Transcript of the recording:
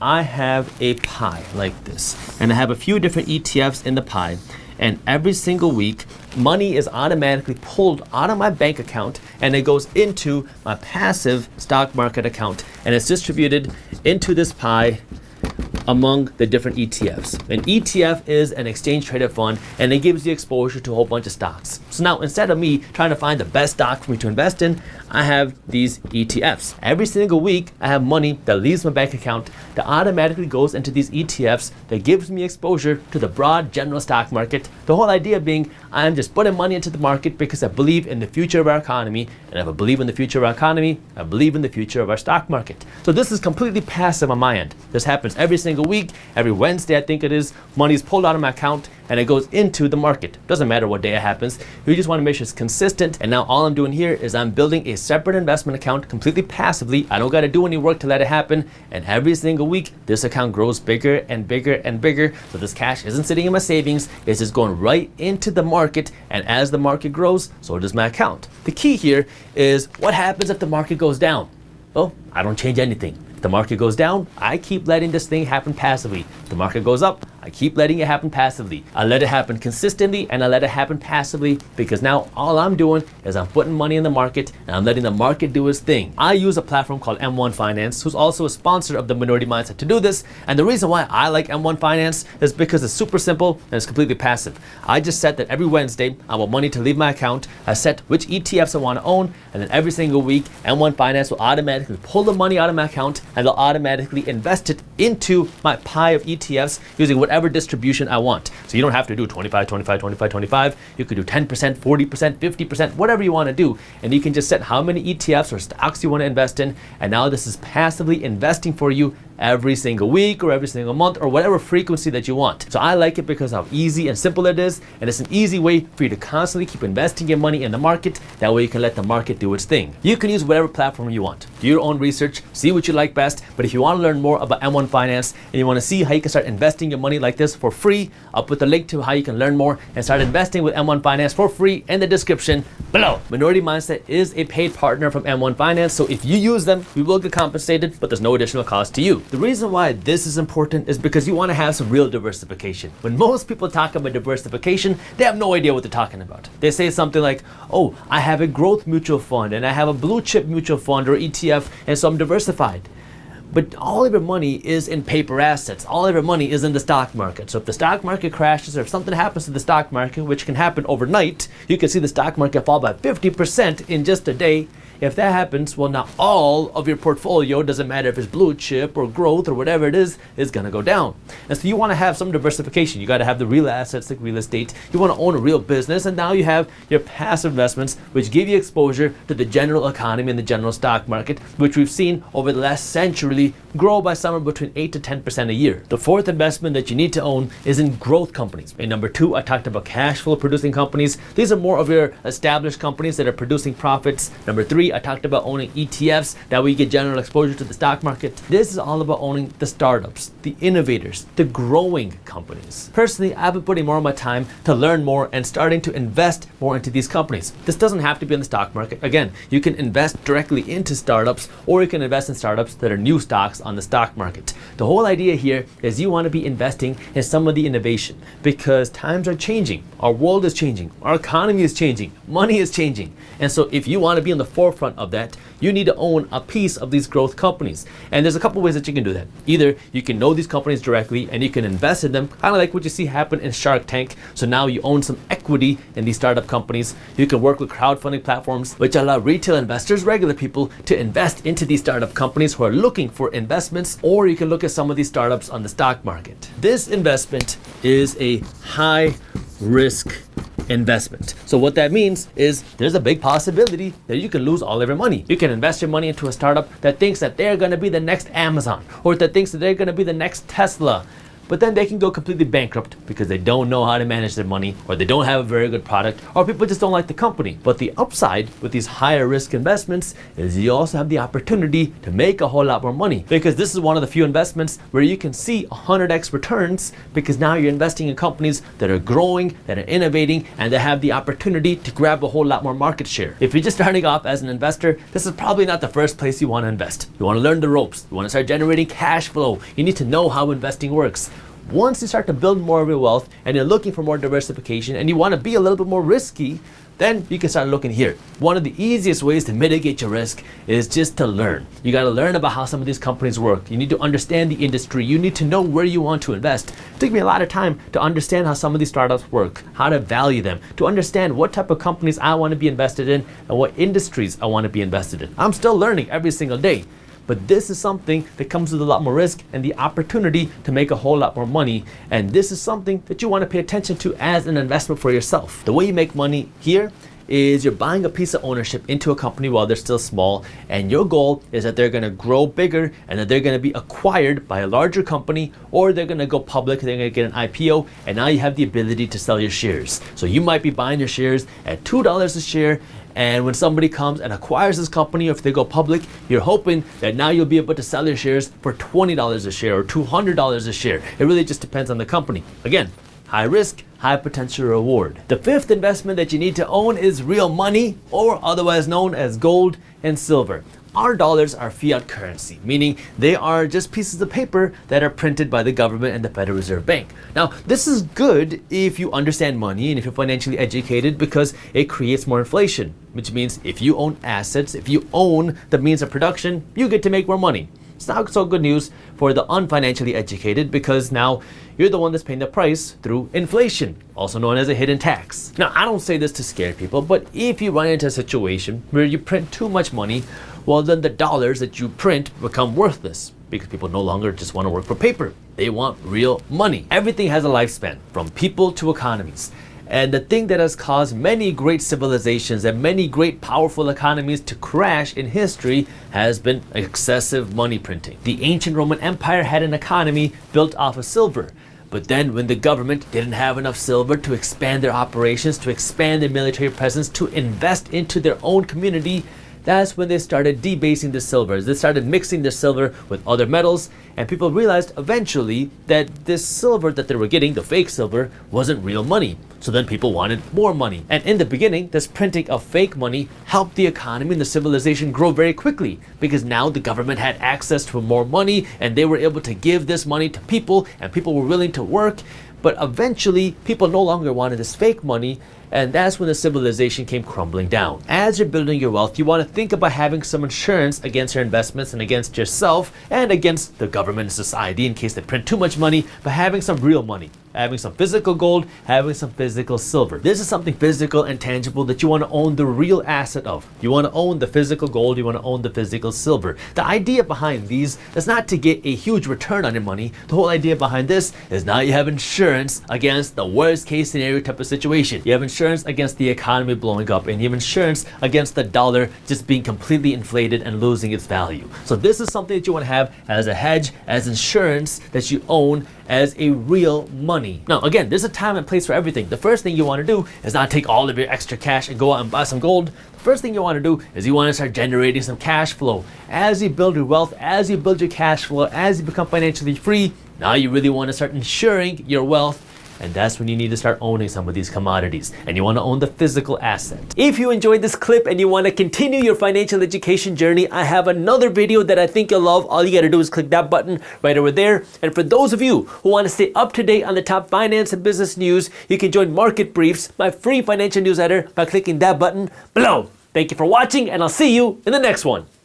I have a pie like this, and I have a few different ETFs in the pie, and every single week, money is automatically pulled out of my bank account and it goes into my passive stock market account, and it's distributed into this pie among the different ETFs. An ETF is an exchange traded fund, and it gives you exposure to a whole bunch of stocks. So now, instead of me trying to find the best stock for me to invest in, I have these ETFs. Every single week, I have money that leaves my bank account that automatically goes into these ETFs that gives me exposure to the broad general stock market. The whole idea being, I'm just putting money into the market because I believe in the future of our economy, and if I believe in the future of our economy, I believe in the future of our stock market. So this is completely passive on my end. This happens every single week, every Wednesday I think it is. Money is pulled out of my account and it goes into the market. Doesn't matter what day it happens. We just want to make sure it's consistent. And now all I'm doing here is I'm building a separate investment account completely passively. I don't got to do any work to let it happen. And every single week, this account grows bigger and bigger and bigger. So this cash isn't sitting in my savings. It's just going right into the market. And as the market grows, so does my account. The key here is what happens if the market goes down? Well, I don't change anything. If the market goes down, I keep letting this thing happen passively. If the market goes up, I keep letting it happen passively. I let it happen consistently and I let it happen passively because now all I'm doing is I'm putting money in the market and I'm letting the market do its thing. I use a platform called M1 Finance, who's also a sponsor of the Minority Mindset, to do this. And the reason why I like M1 Finance is because it's super simple and it's completely passive. I just set that every Wednesday I want money to leave my account. I set which ETFs I want to own, and then every single week M1 Finance will automatically pull the money out of my account and they'll automatically invest it into my pie of ETFs using whatever distribution I want. So you don't have to do 25, 25, 25, 25. You could do 10%, 40%, 50%, whatever you want to do. And you can just set how many ETFs or stocks you want to invest in. And now this is passively investing for you every single week or every single month or whatever frequency that you want. So I like it because how easy and simple it is, and it's an easy way for you to constantly keep investing your money in the market. That way you can let the market do its thing. You can use whatever platform you want. Do your own research, see what you like best. But if you want to learn more about M1 Finance and you want to see how you can start investing your money like this for free, I'll put the link to how you can learn more and start investing with M1 Finance for free in the description below. Minority Mindset is a paid partner from M1 Finance, so if you use them, we will get compensated, but there's no additional cost to you. The reason why this is important is because you want to have some real diversification. When most people talk about diversification, they have no idea what they're talking about. They say something like, oh, I have a growth mutual fund and I have a blue chip mutual fund or ETF, and so I'm diversified. But all of your money is in paper assets. All of your money is in the stock market. So if the stock market crashes or if something happens to the stock market, which can happen overnight, you can see the stock market fall by 50% in just a day. If that happens, well, now all of your portfolio, doesn't matter if it's blue chip or growth or whatever it is going to go down. And so you want to have some diversification. You got to have the real assets like real estate. You want to own a real business. And now you have your passive investments, which give you exposure to the general economy and the general stock market, which we've seen over the last century grow by somewhere between 8 to 10% a year. The fourth investment that you need to own is in growth companies. And number two, I talked about cash flow producing companies. These are more of your established companies that are producing profits. Number three, I talked about owning ETFs. That way you get general exposure to the stock market. This is all about owning the startups, the innovators, the growing companies. Personally, I've been putting more of my time to learn more and starting to invest more into these companies. This doesn't have to be in the stock market. Again, you can invest directly into startups, or you can invest in startups that are new stocks on the stock market. The whole idea here is you want to be investing in some of the innovation because times are changing. Our world is changing. Our economy is changing. Money is changing. And so if you want to be in the forefront of that, you need to own a piece of these growth companies. And there's a couple ways that you can do that. Either you can know these companies directly and you can invest in them, kind of like what you see happen in Shark Tank. So now you own some equity in these startup companies. You can work with crowdfunding platforms, which allow retail investors, regular people, to invest into these startup companies who are looking for investments, or you can look at some of these startups on the stock market. This investment is a high risk investment. So what that means is there's a big possibility that you can lose all of your money. You can invest your money into a startup that thinks that they're going to be the next Amazon, or that thinks that they're going to be the next Tesla. but then they can go completely bankrupt because they don't know how to manage their money, or they don't have a very good product, or people just don't like the company. But the upside with these higher risk investments is you also have the opportunity to make a whole lot more money, because this is one of the few investments where you can see 100x returns, because now you're investing in companies that are growing, that are innovating, and that have the opportunity to grab a whole lot more market share. If you're just starting off as an investor, this is probably not the first place you want to invest. You want to learn the ropes. You want to start generating cash flow. You need to know how investing works. Once you start to build more of your wealth and you're looking for more diversification and you want to be a little bit more risky, then you can start looking here. One of the easiest ways to mitigate your risk is just to learn. You got to learn about how some of these companies work. You need to understand the industry. You need to know where you want to invest. It took me a lot of time to understand how some of these startups work, how to value them, to understand what type of companies I want to be invested in and what industries I want to be invested in. I'm still learning every single day. But this is something that comes with a lot more risk and the opportunity to make a whole lot more money. And this is something that you want to pay attention to as an investment for yourself. The way you make money here is you're buying a piece of ownership into a company while they're still small, and your goal is that they're going to grow bigger and that they're going to be acquired by a larger company, or they're going to go public, they're going to get an IPO, and now you have the ability to sell your shares. So you might be buying your shares at $2 a share, and when somebody comes and acquires this company, or if they go public, you're hoping that now you'll be able to sell your shares for $20 a share or $200 a share. It really just depends on the company. Again, high risk, high potential reward. The fifth investment that you need to own is real money, or otherwise known as gold and silver. Our dollars are fiat currency, meaning they are just pieces of paper that are printed by the government and the Federal Reserve Bank. Now, this is good if you understand money and if you're financially educated, because it creates more inflation, which means if you own assets, if you own the means of production, you get to make more money. It's not so good news for the unfinancially educated, because now you're the one that's paying the price through inflation, also known as a hidden tax. Now, I don't say this to scare people, but if you run into a situation where you print too much money, well, then the dollars that you print become worthless, because people no longer just want to work for paper. They want real money. Everything has a lifespan, from people to economies. And the thing that has caused many great civilizations and many great powerful economies to crash in history has been excessive money printing. The ancient Roman Empire had an economy built off of silver. But then when the government didn't have enough silver to expand their operations, to expand their military presence, to invest into their own community, that's when they started debasing the silver. They started mixing the silver with other metals, and people realized eventually that this silver that they were getting, the fake silver, wasn't real money. So then people wanted more money. And in the beginning, this printing of fake money helped the economy and the civilization grow very quickly, because now the government had access to more money and they were able to give this money to people, and people were willing to work. But eventually, people no longer wanted this fake money, and that's when the civilization came crumbling down. As you're building your wealth, you want to think about having some insurance against your investments and against yourself and against the government and society in case they print too much money, but having some real money. Having some physical gold, having some physical silver. This is something physical and tangible that you want to own the real asset of. You want to own the physical gold, you want to own the physical silver. The idea behind these is not to get a huge return on your money. The whole idea behind this is now you have insurance against the worst case scenario type of situation. You have insurance against the economy blowing up, and you have insurance against the dollar just being completely inflated and losing its value. So this is something that you want to have as a hedge, as insurance that you own as a real money. Now, again, there's a time and place for everything. The first thing you want to do is not take all of your extra cash and go out and buy some gold. The first thing you want to do is you want to start generating some cash flow. As you build your wealth, as you build your cash flow, as you become financially free, now you really want to start insuring your wealth. And that's when you need to start owning some of these commodities. And you want to own the physical asset. If you enjoyed this clip and you want to continue your financial education journey, I have another video that I think you'll love. All you got to do is click that button right over there. And for those of you who want to stay up to date on the top finance and business news, you can join Market Briefs, my free financial newsletter, by clicking that button below. Thank you for watching, and I'll see you in the next one.